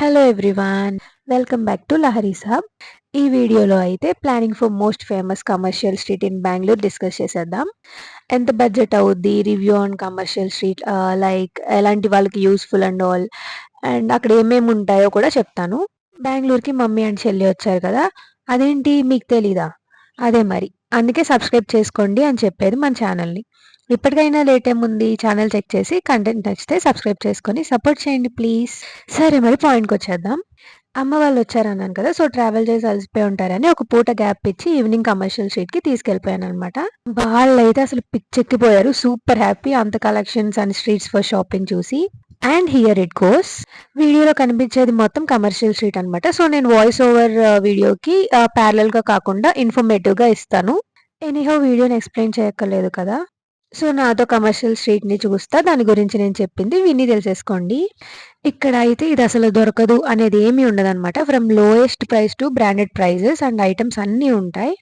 Hello everyone. Welcome back to Lahari's hub. ఈ వీడియోలో అయితే planning for most famous commercial street in Bengaluru discuss చేసేద్దాం. ఎంత బడ్జెట్ అవుద్ది, review on commercial street, like ఎలాంటి వాళ్ళకి యూస్ఫుల్ అండ్ ఆల్, అండ్ అక్కడ ఏమేమి ఉంటాయో కూడా చెప్తాను. బెంగళూరుకి మమ్మీ అండ్ చెల్లి వచ్చారు కదా, అదేంటి మీకు తెలీదా? అదే మరి, అందుకే సబ్స్క్రైబ్ చేసుకోండి అని చెప్పేది మన ఛానల్ని. ఇప్పటికైనా లేట్ ఏముంది, ఛానల్ చెక్ చేసి కంటెంట్ నచ్చితే సబ్స్క్రైబ్ చేసుకొని సపోర్ట్ చేయండి ప్లీజ్. సరే మరి పాయింట్కి వచ్చేద్దాం. అమ్మ వాళ్ళు వచ్చారన్నాను కదా, సో ట్రావెల్ చేసి అలసిపోయి ఉంటారని ఒక పూట గ్యాప్ ఇచ్చి ఈవినింగ్ కమర్షియల్ స్ట్రీట్కి తీసుకెళ్ళిపోయాను అనమాట. వాళ్ళైతే అసలు పిచ్చెక్కిపోయారు, సూపర్ హ్యాపీ అంత collections and streets for shopping చూసి. And here it goes. వీడియోలో కనిపించేది మొత్తం కమర్షియల్ స్ట్రీట్ అనమాట. సో నేను వాయిస్ ఓవర్ వీడియోకి ప్యారలల్గా కాకుండా ఇన్ఫర్మేటివ్గా ఇస్తాను. ఎనీహౌ వీడియోని ఎక్స్ప్లెయిన్ చేయక్కర్లేదు కదా, సో నాతో కమర్షియల్ స్ట్రీట్ని చూస్తా, దాని గురించి నేను చెప్పింది విని తెలిసేసుకోండి. ఇక్కడ అయితే ఇది అసలు దొరకదు అనేది ఏమీ ఉండదన్నమాట. From lowest price to branded prices and items అన్నీ ఉంటాయి.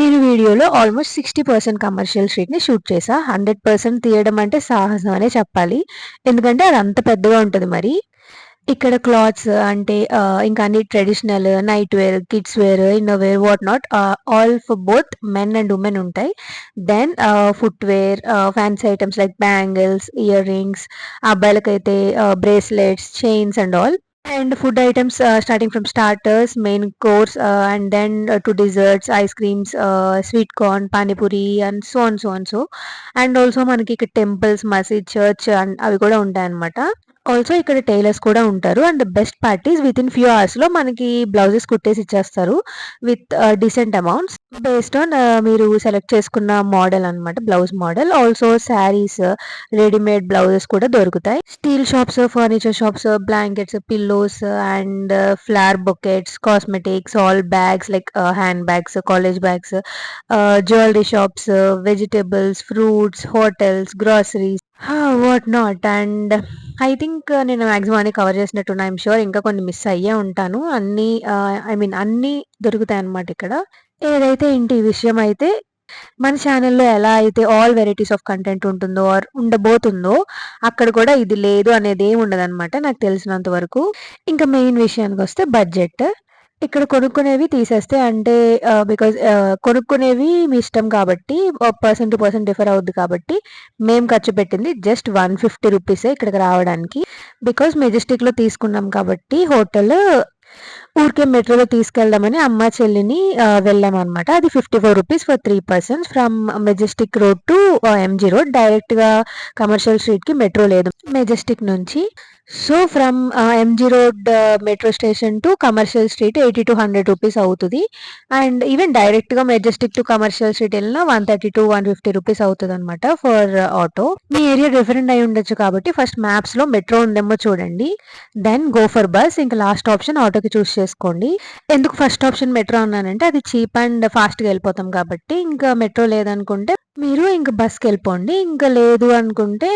నేను వీడియోలో ఆల్మోస్ట్ 60% కమర్షియల్ స్ట్రీట్ని షూట్ చేసా. 100% తీయడం అంటే సాహసం అనే చెప్పాలి, ఎందుకంటే అది అంత పెద్దగా ఉంటుంది. మరి ఇక్కడ క్లాత్స్ అంటే ఇంకా అన్ని traditional, nightwear, kidswear, innerwear, what not, all for both men and women ఉంటాయి. Then footwear, fancy items like bangles, earrings, అబ్బాయిలకైతే bracelets, chains and all. And food items starting from starters, main course, and then to desserts, ice creams, sweet corn, panipuri and so. And also మనకి ఇక్కడ temples, మసీద్, church and అవి కూడా ఉంటాయి అన్నమాట. Also ఇక్కడ tailors కూడా ఉంటారు. And best parties with in few అవర్స్లో మనకి బ్లౌజెస్ కుట్టేసి ఇచ్చేస్తారు with decent amounts based on మీరు సెలెక్ట్ చేసుకున్న మోడల్ అనమాట, blouse model. Also saris, readymade blouses కూడా దొరుకుతాయి. Steel shops, furniture shops, blankets, pillows and flower బొకెట్స్, cosmetics, all bags like hand bags, college bags, jewellery shops, vegetables, fruits, hotels, groceries, what not. And I think నేను maximum అన్ని cover చేసినట్టున్నా. I'm sure ఇంకా కొన్ని miss అయ్యే ఉంటాను. అన్నీ అన్నీ దొరుకుతాయి అన్నమాట ఇక్కడ. ఏదైతే ఏంటి ఈ విషయం అయితే మన ఛానల్లో ఎలా అయితే ఆల్ వెరైటీస్ ఆఫ్ కంటెంట్ ఉంటుందో ఆర్ ఉండబోతుందో, అక్కడ కూడా ఇది లేదు అనేది ఏమి ఉండదన్నమాట నాకు తెలిసినంత వరకు. ఇంకా మెయిన్ విషయానికి వస్తే బడ్జెట్. ఇక్కడ కొనుక్కునేవి తీసేస్తే అంటే బికాజ్ కొనుక్కునేవి మీ ఇష్టం కాబట్టి పర్సన్ టు పర్సన్ డిఫర్ అవుద్ది కాబట్టి మేము ఖర్చు పెట్టింది జస్ట్ 150 రూపీసే ఇక్కడికి రావడానికి. బికాజ్ మెజెస్టిక్లో తీసుకున్నాం కాబట్టి హోటల్, ఊరికే మెట్రోలో తీసుకెళ్దామని అమ్మ చెల్లిని వెళ్ళామన్నమాట. అది 54 rupees for 3 persons from Majestic road to MG road. డైరెక్ట్గా కమర్షియల్ స్ట్రీట్కి మెట్రో లేదు మెజెస్టిక్ నుంచి. So from MG road metro station to commercial street 80 to 100 rupees అవుతుంది. అండ్ ఈవెన్ డైరెక్ట్గా మెజెస్టిక్ టు కమర్షియల్ స్ట్రీట్ వెళ్ళినా 130 to 150 రూపీస్ అవుతుంది అనమాట for auto. Me area different అయి ఉండొచ్చు కాబట్టి ఫస్ట్ మ్యాప్స్లో మెట్రో ఉందేమో చూడండి, దెన్ గో ఫర్ బస్. ఇంకా లాస్ట్ ఆప్షన్ ఆటోకి చూస్ చేసుకోండి. ఎందుకు ఫస్ట్ ఆప్షన్ మెట్రో అన్నానంటే అది చీప్ అండ్ ఫాస్ట్గా వెళ్ళిపోతాం కాబట్టి. ఇంకా మెట్రో లేదనుకుంటే మీరు ఇంకా బస్కి వెళ్ళిపోండి, ఇంకా లేదు అనుకుంటే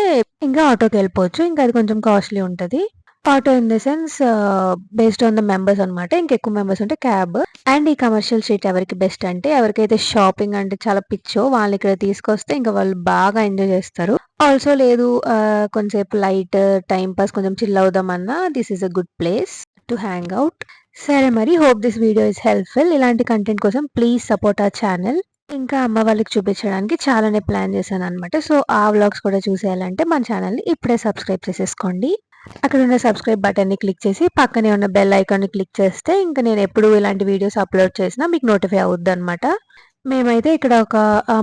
ఇంకా ఆటోకి వెళ్ళిపోవచ్చు. ఇంకా అది కొంచెం కాస్ట్లీ ఉంటుంది. Auto in the sense based on the members అనమాట. ఇంకెక్కువ మెంబర్స్ ఉంటే క్యాబ్. అండ్ ఈ కమర్షియల్ స్ట్రీట్ ఎవరికి బెస్ట్ అంటే ఎవరికైతే షాపింగ్ అంటే చాలా పిచ్చో వాళ్ళు ఇక్కడ తీసుకొస్తే ఇంకా వాళ్ళు బాగా ఎంజాయ్ చేస్తారు. ఆల్సో లేదు కొంచెంసేపు లైట్ టైం పాస్, కొంచెం చిల్ అవుదామన్నా this is a good place to hang out. సరే మరి, hope this video is helpful. ఇలాంటి కంటెంట్ కోసం ప్లీజ్ సపోర్ట్ అవర్ ఛానల్. ఇంకా అమ్మ వాళ్ళకి చూపించడానికి చాలానే ప్లాన్ చేశాను అనమాట. సో ఆ వ్లాగ్స్ కూడా చూసేయాలంటే మన ఛానల్ని ఇప్పుడే సబ్స్క్రైబ్ చేసేసుకోండి. అక్కడ ఉన్న సబ్స్క్రైబ్ బటన్ని క్లిక్ చేసి పక్కనే ఉన్న బెల్ ఐకాన్ని క్లిక్ చేస్తే ఇంకా నేను ఎప్పుడు ఇలాంటి వీడియోస్ అప్లోడ్ చేసినా మీకు నోటిఫై అవుద్ది అనమాట. మేమైతే ఇక్కడ ఒక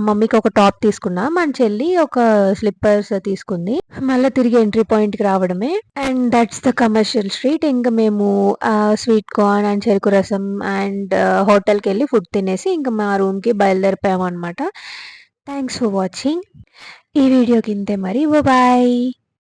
మమ్మీకి ఒక టాప్ తీసుకున్నాం, మన చెల్లి ఒక స్లిప్పర్స్ తీసుకుంది. మళ్ళీ తిరిగి ఎంట్రీ పాయింట్కి రావడమే. And that's the commercial street. ఇంకా మేము స్వీట్ కార్న్ అండ్ చెరుకు రసం అండ్ హోటల్కి వెళ్ళి ఫుడ్ తినేసి ఇంకా మా రూమ్కి బయలుదేరిపోయాము అనమాట. Thanks for watching. ఈ వీడియోకి ఇంతే మరి, బాయ్.